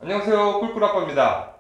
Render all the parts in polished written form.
안녕하세요, 꿀꿀아빠입니다.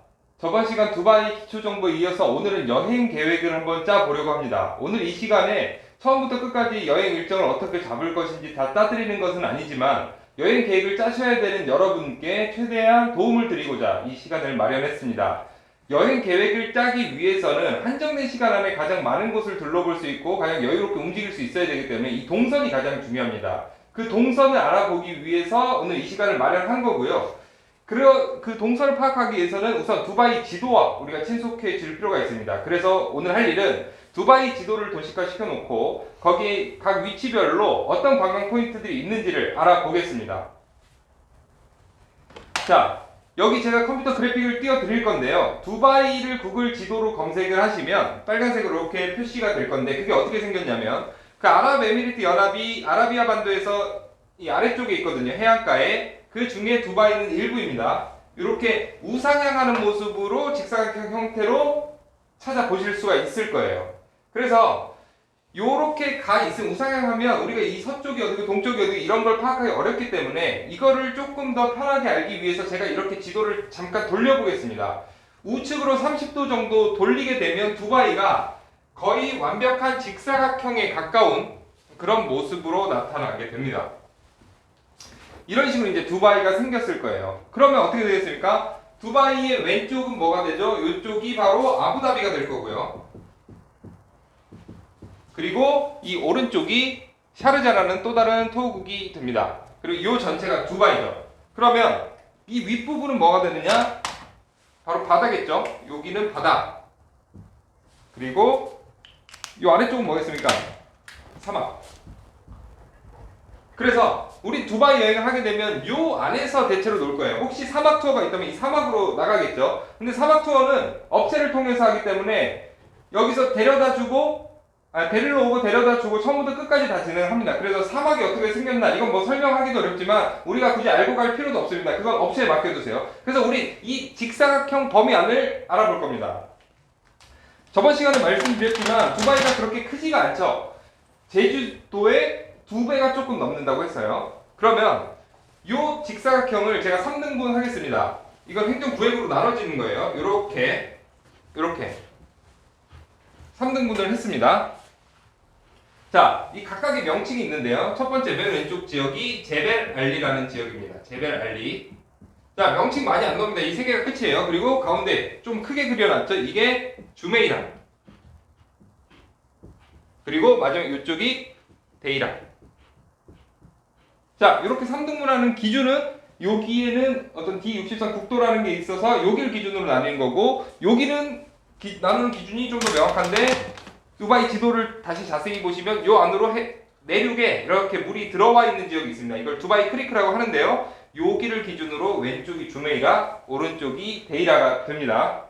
저번 시간 두바이 기초정보에 이어서 오늘은 여행 계획을 한번 짜보려고 합니다. 오늘 이 시간에 처음부터 끝까지 여행 일정을 어떻게 잡을 것인지 다 따드리는 것은 아니지만 여행 계획을 짜셔야 되는 여러분께 최대한 도움을 드리고자 이 시간을 마련했습니다. 여행 계획을 짜기 위해서는 한정된 시간 안에 가장 많은 곳을 둘러볼 수 있고 가장 여유롭게 움직일 수 있어야 되기 때문에 이 동선이 가장 중요합니다. 그 동선을 알아보기 위해서 오늘 이 시간을 마련한 거고요. 그 동선을 파악하기 위해서는 우선 두바이 지도와 우리가 친숙해질 필요가 있습니다. 그래서 오늘 할 일은 두바이 지도를 도식화 시켜놓고 거기 각 위치별로 어떤 관광 포인트들이 있는지를 알아보겠습니다. 자, 여기 제가 컴퓨터 그래픽을 띄워 드릴 건데요. 두바이를 구글 지도로 검색을 하시면 빨간색으로 이렇게 표시가 될 건데 그게 어떻게 생겼냐면 그 아랍에미리트 연합이 아라비아 반도에서 이 아래쪽에 있거든요. 해안가에. 그 중에 두바이는 일부입니다. 이렇게 우상향하는 모습으로 직사각형 형태로 찾아보실 수가 있을 거예요. 그래서 요렇게 가 있으면 우상향하면 우리가 이 서쪽이 어디고 동쪽이 어디고 이런 걸 파악하기 어렵기 때문에 이거를 조금 더 편하게 알기 위해서 제가 이렇게 지도를 잠깐 돌려보겠습니다. 우측으로 30도 정도 돌리게 되면 두바이가 거의 완벽한 직사각형에 가까운 그런 모습으로 나타나게 됩니다. 이런 식으로 이제 두바이가 생겼을 거예요. 그러면 어떻게 되겠습니까? 두바이의 왼쪽은 뭐가 되죠? 이쪽이 바로 아부다비가 될 거고요. 그리고 이 오른쪽이 샤르자라는 또 다른 토호국이 됩니다. 그리고 이 전체가 두바이죠. 그러면 이 윗부분은 뭐가 되느냐? 바로 바다겠죠? 여기는 바다. 그리고 이 아래쪽은 뭐겠습니까? 사막. 그래서 우리 두바이 여행을 하게 되면 요 안에서 대체로 놀 거예요. 혹시 사막 투어가 있다면 이 사막으로 나가겠죠. 근데 사막 투어는 업체를 통해서 하기 때문에 여기서 데려다 주고 데리러 오고 데려다 주고 처음부터 끝까지 다 진행합니다. 그래서 사막이 어떻게 생겼나 이건 뭐 설명하기도 어렵지만 우리가 굳이 알고 갈 필요도 없습니다. 그건 업체에 맡겨두세요. 그래서 우리 이 직사각형 범위 안을 알아볼 겁니다. 저번 시간에 말씀드렸지만 두바이가 그렇게 크지가 않죠. 제주도에 2배가 조금 넘는다고 했어요. 그러면 이 직사각형을 제가 3등분 하겠습니다. 이건 행정구획으로 나눠지는 거예요. 이렇게 3등분을 했습니다. 자, 이 각각의 명칭이 있는데요. 첫 번째 맨 왼쪽 지역이 제벨 알리라는 지역입니다. 제벨 알리. 자, 명칭 많이 안 나옵니다. 이 세 개가 끝이에요. 그리고 가운데 좀 크게 그려놨죠. 이게 주메이라. 그리고 마지막 이쪽이 데이라. 자, 이렇게 3등분하는 기준은 여기에는 어떤 D63 국도라는 게 있어서 여기를 기준으로 나뉘는 거고 여기는 나누는 기준이 좀 더 명확한데 두바이 지도를 다시 자세히 보시면 요 안으로 내륙에 이렇게 물이 들어와 있는 지역이 있습니다. 이걸 두바이 크리크라고 하는데요. 여기를 기준으로 왼쪽이 주메이라, 오른쪽이 데이라가 됩니다.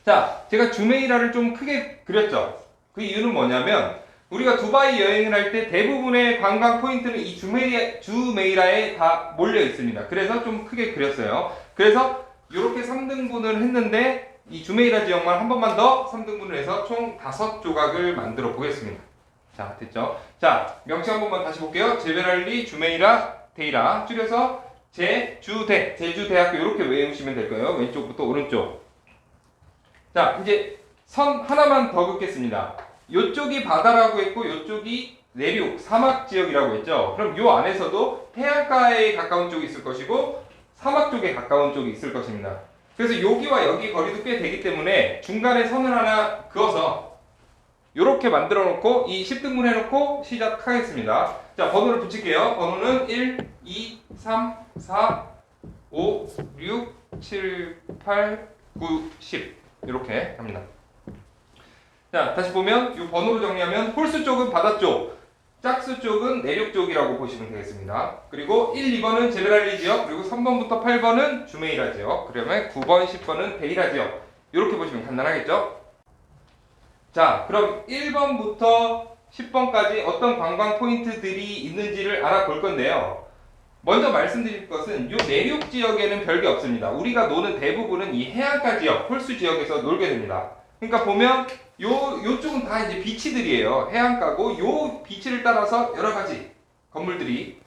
자, 제가 주메이라를 좀 크게 그렸죠. 그 이유는 뭐냐면 우리가 두바이 여행을 할 때 대부분의 관광 포인트는 이 주메이라에 다 몰려 있습니다. 그래서 좀 크게 그렸어요. 그래서 이렇게 3등분을 했는데 이 주메이라 지역만 한 번만 더 3등분을 해서 총 5조각을 만들어 보겠습니다. 자, 됐죠? 자, 명칭 한 번만 다시 볼게요. 제베랄리, 주메이라, 데이라. 줄여서 제주대학교 이렇게 외우시면 될 거예요. 왼쪽부터 오른쪽. 자, 이제 선 하나만 더 긋겠습니다. 요쪽이 바다라고 했고 요쪽이 내륙 사막 지역이라고 했죠. 그럼 요 안에서도 해안가에 가까운 쪽이 있을 것이고 사막 쪽에 가까운 쪽이 있을 것입니다. 그래서 여기와 여기 거리도 꽤 되기 때문에 중간에 선을 하나 그어서 요렇게 만들어 놓고 이 10등분 해놓고 시작하겠습니다. 자, 번호를 붙일게요. 번호는 1, 2, 3, 4, 5, 6, 7, 8, 9, 10 이렇게 합니다. 자, 다시 보면 이 번호로 정리하면 홀수 쪽은 바다 쪽, 짝수 쪽은 내륙 쪽이라고 보시면 되겠습니다. 그리고 1, 2번은 제베랄리 지역, 그리고 3번부터 8번은 주메이라 지역, 그러면 9번, 10번은 데이라 지역 이렇게 보시면 간단하겠죠? 자, 그럼 1번부터 10번까지 어떤 관광 포인트들이 있는지를 알아볼 건데요. 먼저 말씀드릴 것은 이 내륙 지역에는 별게 없습니다. 우리가 노는 대부분은 이 해안가 지역, 홀수 지역에서 놀게 됩니다. 그러니까 보면 요쪽은 다 이제 비치들이에요. 해안가고 요 비치를 따라서 여러 가지 건물들이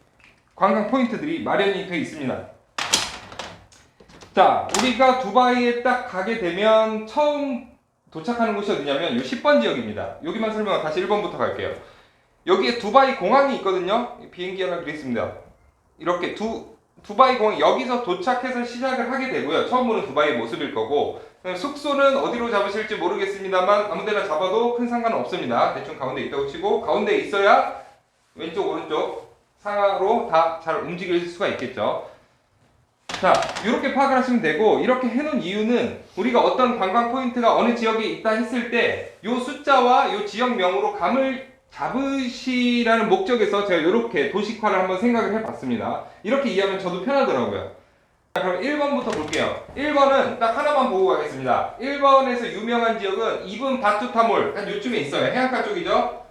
관광 포인트들이 마련이 되어 있습니다. 자, 우리가 두바이에 딱 가게 되면 처음 도착하는 곳이 어디냐면 요 10번 지역입니다. 여기만 설명하고 다시 1번부터 갈게요. 여기에 두바이 공항이 있거든요. 비행기 하나 그렸습니다. 이렇게 두바이 공항, 여기서 도착해서 시작을 하게 되고요. 처음 보는 두바이 모습일 거고, 숙소는 어디로 잡으실지 모르겠습니다만 아무데나 잡아도 큰 상관은 없습니다. 대충 가운데 있다고 치고, 가운데 있어야 왼쪽 오른쪽 상하로 다 잘 움직일 수가 있겠죠. 자, 이렇게 파악을 하시면 되고, 이렇게 해놓은 이유는 우리가 어떤 관광 포인트가 어느 지역에 있다 했을 때 이 숫자와 이 지역명으로 감을 잡으시라는 목적에서 제가 이렇게 도식화를 한번 생각을 해봤습니다. 이렇게 이해하면 저도 편하더라고요. 자, 그럼 1번부터 볼게요. 1번은 딱 하나만 보고 가겠습니다. 1번에서 유명한 지역은 이븐 바투타몰, 한 요쯤에 있어요. 해안가 쪽이죠.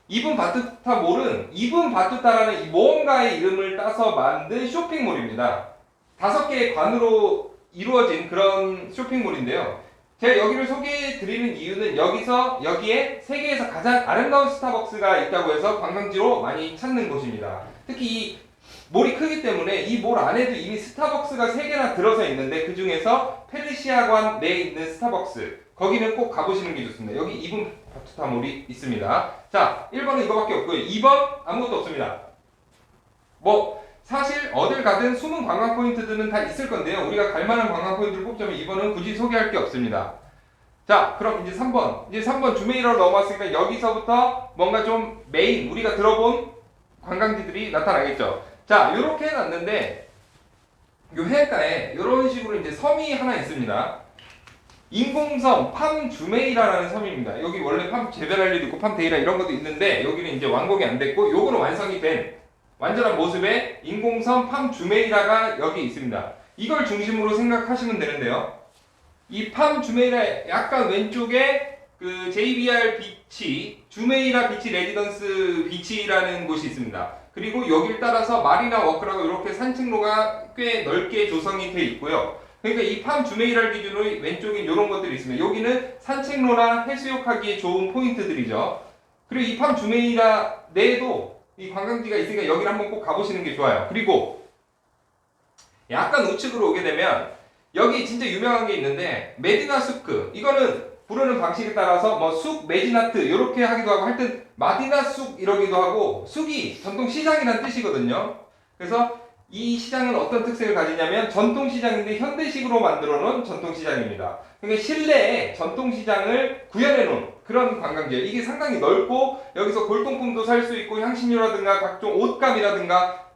이븐 바투타몰은 이븐 바투타라는 이 모험가의 이름을 따서 만든 쇼핑몰입니다. 5개의 관으로 이루어진 그런 쇼핑몰인데요. 제가 여기를 소개해 드리는 이유는 여기에 세계에서 가장 아름다운 스타벅스가 있다고 해서 관광지로 많이 찾는 곳입니다. 특히 이 몰이 크기 때문에 이 몰 안에도 이미 스타벅스가 3개나 들어서 있는데 그 중에서 페르시아관 내에 있는 스타벅스, 거기는 꼭 가보시는 게 좋습니다. 여기 이븐 바투타몰이 있습니다. 자, 1번은 이거밖에 없고요. 2번 아무것도 없습니다. 뭐 사실 어딜 가든 숨은 관광 포인트들은 다 있을 건데요. 우리가 갈 만한 관광 포인트를 뽑자면 2번은 굳이 소개할 게 없습니다. 자, 그럼 이제 3번 주메이라로 넘어왔으니까 여기서부터 뭔가 좀 메인, 우리가 들어본 관광지들이 나타나겠죠. 자, 요렇게 해놨는데 요 해안가에 이런 식으로 이제 섬이 하나 있습니다. 인공섬 팜 주메이라라는 섬입니다. 여기 원래 팜 제베랄리도 있고 팜 데이라 이런 것도 있는데 여기는 이제 완공이 안 됐고, 요거는 완성이 된 완전한 모습의 인공섬 팜 주메이라가 여기 있습니다. 이걸 중심으로 생각하시면 되는데요. 이 팜 주메이라 약간 왼쪽에 그 JBR 비치, 주메이라 비치 레지던스 비치라는 곳이 있습니다. 그리고 여기를 따라서 마리나 워크라고 이렇게 산책로가 꽤 넓게 조성이 되어 있고요. 그러니까 이 팜 주메이라를 기준으로 왼쪽에 이런 것들이 있습니다. 여기는 산책로나 해수욕하기에 좋은 포인트들이죠. 그리고 이 팜 주메이라 내에도 이 관광지가 있으니까 여기를 한번 꼭 가보시는 게 좋아요. 그리고 약간 우측으로 오게 되면 여기 진짜 유명한 게 있는데 메디나 수크, 이거는 부르는 방식에 따라서 뭐 쑥, 메지나트 이렇게 하기도 하고 하여튼 마디나 쑥 이러기도 하고, 쑥이 전통 시장이라는 뜻이거든요. 그래서 이 시장은 어떤 특색을 가지냐면 전통 시장인데 현대식으로 만들어 놓은 전통 시장입니다. 그러니까 실내에 전통 시장을 구현해 놓은 그런 관광지예요. 이게 상당히 넓고 여기서 골동품도 살 수 있고 향신료라든가 각종 옷감이라든가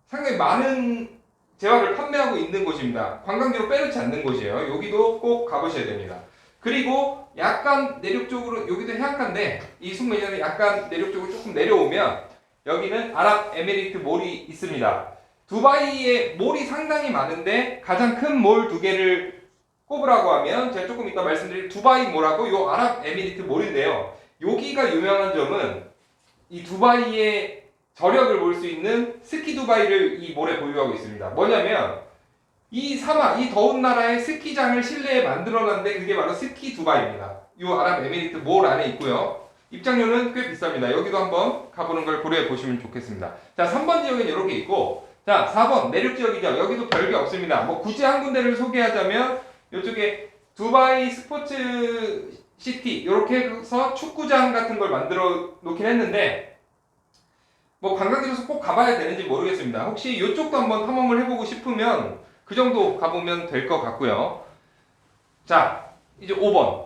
상당히 많은 재화를 판매하고 있는 곳입니다. 관광지로 빼놓지 않는 곳이에요. 여기도 꼭 가보셔야 됩니다. 그리고 약간 내륙 쪽으로, 여기도 해안가인데 이 숭메이저는 약간 내륙 쪽으로 조금 내려오면 여기는 아랍에미리트 몰이 있습니다. 두바이에 몰이 상당히 많은데 가장 큰 몰 2개를 꼽으라고 하면 제가 조금 이따 말씀드릴 두바이 몰하고 요 아랍에미리트 몰인데요. 여기가 유명한 점은 이 두바이의 저력을 볼 수 있는 스키 두바이를 이 몰에 보유하고 있습니다. 뭐냐면 이 사막, 이 더운 나라의 스키장을 실내에 만들어놨는데 그게 바로 스키 두바이입니다. 이 아랍에미리트 몰 안에 있고요. 입장료는 꽤 비쌉니다. 여기도 한번 가보는 걸 고려해 보시면 좋겠습니다. 자, 3번 지역은 이렇게 있고, 자, 4번 내륙 지역이죠. 여기도 별게 없습니다. 뭐 굳이 한 군데를 소개하자면 이쪽에 두바이 스포츠 시티 이렇게 해서 축구장 같은 걸 만들어 놓긴 했는데 뭐 관광지로서 꼭 가봐야 되는지 모르겠습니다. 혹시 이쪽도 한번 탐험을 해보고 싶으면 그 정도 가보면 될 것 같고요. 자, 이제 5번.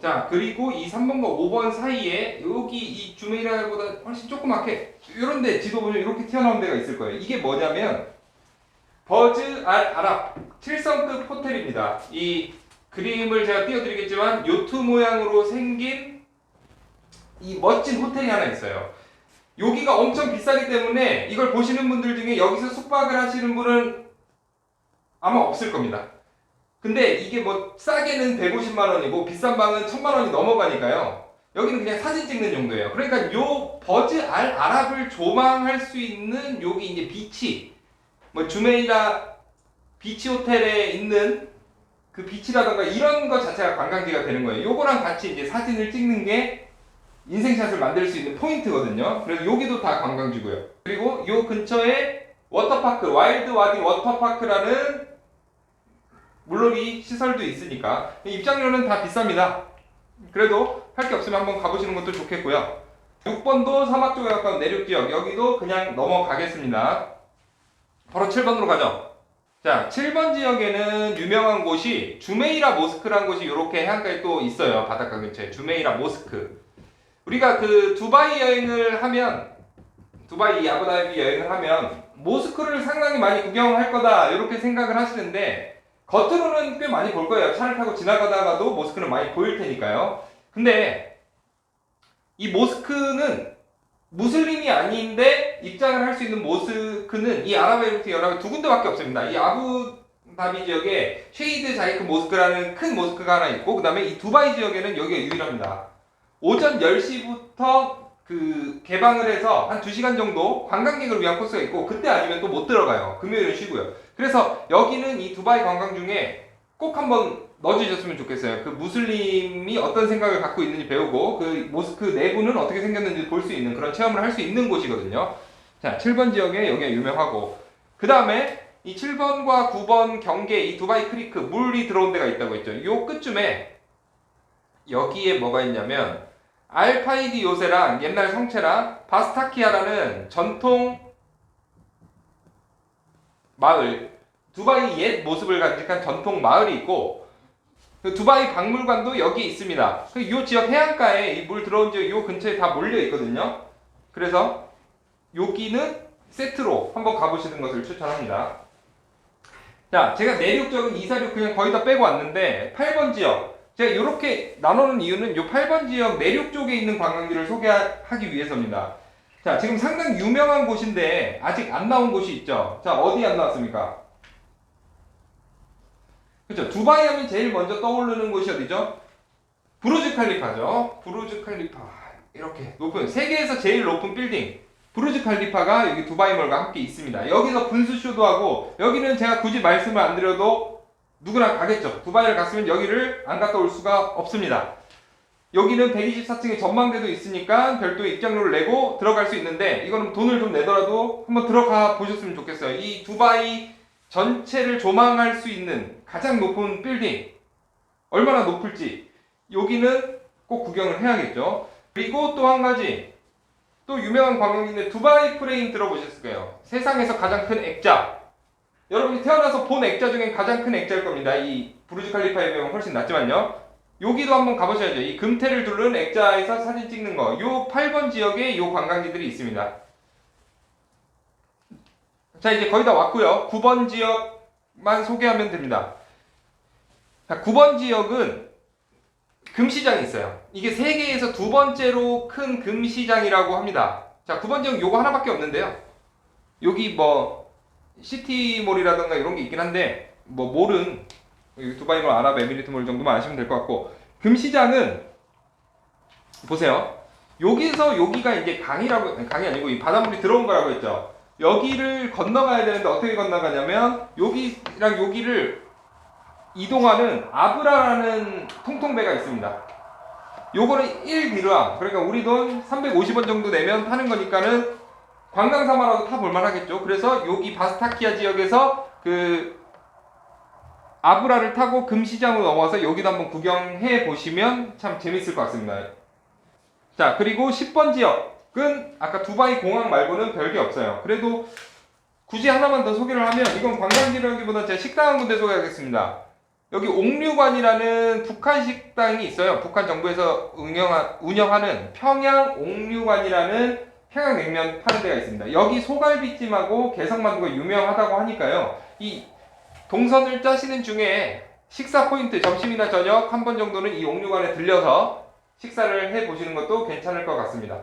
자, 그리고 이 3번과 5번 사이에 여기 이 주메이라보다 훨씬 조그맣게 이런데 지도 보면 이렇게 튀어나온 데가 있을 거예요. 이게 뭐냐면 버즈 알 아랍 7성급 호텔입니다. 이 그림을 제가 띄워드리겠지만 요트 모양으로 생긴 이 멋진 호텔이 하나 있어요. 여기가 엄청 비싸기 때문에 이걸 보시는 분들 중에 여기서 숙박을 하시는 분은 아마 없을 겁니다. 근데 이게 뭐 싸게는 150만 원이고 비싼 방은 1000만 원이 넘어가니까요. 여기는 그냥 사진 찍는 정도예요. 그러니까 요 버즈 알 아랍을 조망할 수 있는 여기 이제 비치, 뭐 주메이라 비치 호텔에 있는 그 비치라던가 이런 것 자체가 관광지가 되는 거예요. 요거랑 같이 이제 사진을 찍는 게 인생샷을 만들 수 있는 포인트거든요. 그래서 여기도 다 관광지고요. 그리고 요 근처에 워터파크, 와일드 와디 워터파크라는 물놀이 시설도 있으니까 입장료는 다 비쌉니다. 그래도 할 게 없으면 한번 가보시는 것도 좋겠고요. 6번도 사막 쪽에 가까운 내륙 지역, 여기도 그냥 넘어가겠습니다. 바로 7번으로 가죠. 자, 7번 지역에는 유명한 곳이 주메이라 모스크라는 곳이 이렇게 해안가에 또 있어요. 바닷가 근처에 주메이라 모스크. 우리가 그 두바이 여행을 하면, 두바이 아부다비 여행을 하면 모스크를 상당히 많이 구경할 거다 이렇게 생각을 하시는데, 겉으로는 꽤 많이 볼 거예요. 차를 타고 지나가다가도 모스크는 많이 보일 테니까요. 근데 이 모스크는 무슬림이 아닌데 입장을 할 수 있는 모스크는 이 아랍에미리트 연합에 두 군데밖에 없습니다. 이 아부다비 지역에 쉐이드 자이크 모스크라는 큰 모스크가 하나 있고, 그 다음에 이 두바이 지역에는 여기가 유일합니다. 오전 10시부터 그 개방을 해서 한 2시간 정도 관광객을 위한 코스가 있고, 그때 아니면 또 못 들어가요. 금요일은 쉬고요. 그래서 여기는 이 두바이 관광 중에 꼭 한번 넣어주셨으면 좋겠어요. 그 무슬림이 어떤 생각을 갖고 있는지 배우고, 그 모스크 내부는 어떻게 생겼는지 볼 수 있는 그런 체험을 할 수 있는 곳이거든요. 자, 7번 지역에 여기가 유명하고, 그 다음에 이 7번과 9번 경계, 이 두바이 크리크, 물이 들어온 데가 있다고 했죠. 요 끝쯤에 여기에 뭐가 있냐면 알파이디 요새랑 옛날 성체랑 바스타키아라는 전통 마을, 두바이 옛 모습을 간직한 전통 마을이 있고, 그 두바이 박물관도 여기 있습니다. 이 지역 해안가에 이 물 들어온 지역 요 근처에 다 몰려 있거든요. 그래서 여기는 세트로 한번 가보시는 것을 추천합니다. 자, 제가 내륙 쪽은 2, 4, 6 그냥 거의 다 빼고 왔는데 8번 지역, 제가 이렇게 나누는 이유는 이 8번 지역 내륙 쪽에 있는 관광지를 소개하기 위해서입니다. 자, 지금 상당히 유명한 곳인데 아직 안 나온 곳이 있죠. 자, 어디 안 나왔습니까? 그렇죠. 두바이 하면 제일 먼저 떠오르는 곳이 어디죠? 부르즈 칼리파죠. 부르즈 칼리파. 이렇게 높은, 세계에서 제일 높은 빌딩 부르즈 칼리파가 여기 두바이몰과 함께 있습니다. 여기서 분수쇼도 하고, 여기는 제가 굳이 말씀을 안 드려도 누구나 가겠죠. 두바이를 갔으면 여기를 안 갔다 올 수가 없습니다. 여기는 124층의 전망대도 있으니까 별도의 입장료를 내고 들어갈 수 있는데, 이거는 돈을 좀 내더라도 한번 들어가 보셨으면 좋겠어요. 이 두바이 전체를 조망할 수 있는 가장 높은 빌딩, 얼마나 높을지 여기는 꼭 구경을 해야겠죠. 그리고 또 한 가지, 또 유명한 관광지인데 두바이 프레임 들어보셨을 거예요. 세상에서 가장 큰 액자. 여러분이 태어나서 본 액자 중에 가장 큰 액자일 겁니다. 이 부르즈 칼리파에 비하면 훨씬 낫지만요. 여기도 한번 가보셔야죠. 이 금태를 두른 액자에서 사진 찍는 거. 요 8번 지역에 요 관광지들이 있습니다. 자, 이제 거의 다 왔고요. 9번 지역만 소개하면 됩니다. 자, 9번 지역은 금시장이 있어요. 이게 세계에서 두 번째로 큰 금시장이라고 합니다. 자, 9번 지역 요거 하나밖에 없는데요. 여기 뭐 시티몰이라던가 이런 게 있긴 한데, 뭐 몰은 두바이몰, 아랍에미리트몰 정도만 아시면 될 것 같고, 금시장은 보세요. 여기서 여기가 이제 강이 아니고 이 바닷물이 들어온 거라고 했죠. 여기를 건너가야 되는데 어떻게 건너가냐면 여기랑 여기를 이동하는 아브라라는 통통배가 있습니다. 요거는 1디르함, 그러니까 우리 돈 350원 정도 내면 타는 거니까는 관광 삼아라도 타 볼만 하겠죠. 그래서 여기 바스타키아 지역에서 그 아브라를 타고 금시장으로 넘어와서 여기도 한번 구경해 보시면 참 재밌을 것 같습니다. 자, 그리고 10번 지역은 아까 두바이 공항 말고는 별게 없어요. 그래도 굳이 하나만 더 소개를 하면, 이건 관광지라기보다 제가 식당 한 군데 소개하겠습니다. 여기 옥류관이라는 북한 식당이 있어요. 북한 정부에서 운영하는 평양 옥류관이라는 평양냉면 파는 데가 있습니다. 여기 소갈비찜하고 게성만두가 유명하다고 하니까요. 이 동선을 짜시는 중에 식사 포인트, 점심이나 저녁 한 번 정도는 이 옥류관에 들려서 식사를 해보시는 것도 괜찮을 것 같습니다.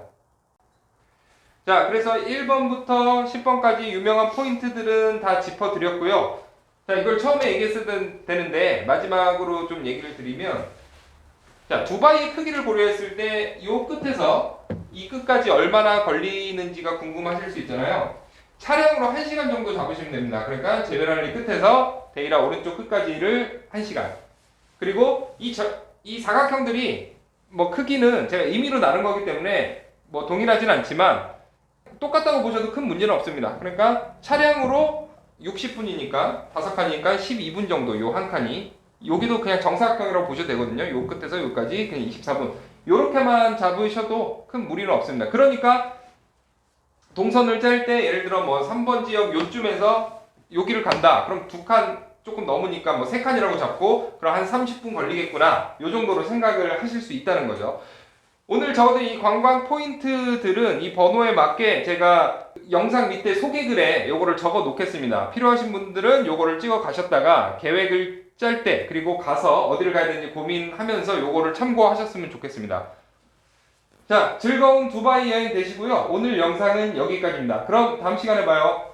자, 그래서 1번부터 10번까지 유명한 포인트들은 다 짚어드렸고요. 자, 이걸 처음에 얘기했어야 되는데 마지막으로 좀 얘기를 드리면, 자, 두바이의 크기를 고려했을 때 이 끝에서 이 끝까지 얼마나 걸리는지가 궁금하실 수 있잖아요. 차량으로 1시간 정도 잡으시면 됩니다. 그러니까 제베랄리 끝에서 데이라 오른쪽 끝까지를 1시간. 그리고 이 사각형들이 뭐 크기는 제가 임의로 나눈 거기 때문에 뭐 동일하진 않지만 똑같다고 보셔도 큰 문제는 없습니다. 그러니까 차량으로 60분이니까 5칸이니까 12분 정도 요 한 칸이, 여기도 그냥 정사각형이라고 보셔도 되거든요. 요 끝에서 여기까지 그냥 24분 요렇게만 잡으셔도 큰 무리는 없습니다. 그러니까 동선을 짤 때 예를 들어 뭐 3번 지역 요쯤에서 여기를 간다. 그럼 2칸 조금 넘으니까 뭐 3칸이라고 잡고 그럼 한 30분 걸리겠구나. 요 정도로 생각을 하실 수 있다는 거죠. 오늘 적어도 이 관광 포인트들은 이 번호에 맞게 제가 영상 밑에 소개글에 요거를 적어 놓겠습니다. 필요하신 분들은 요거를 찍어 가셨다가 계획을 짤 때 그리고 가서 어디를 가야 되는지 고민하면서 요거를 참고하셨으면 좋겠습니다. 자, 즐거운 두바이 여행 되시고요. 오늘 영상은 여기까지입니다. 그럼 다음 시간에 봐요.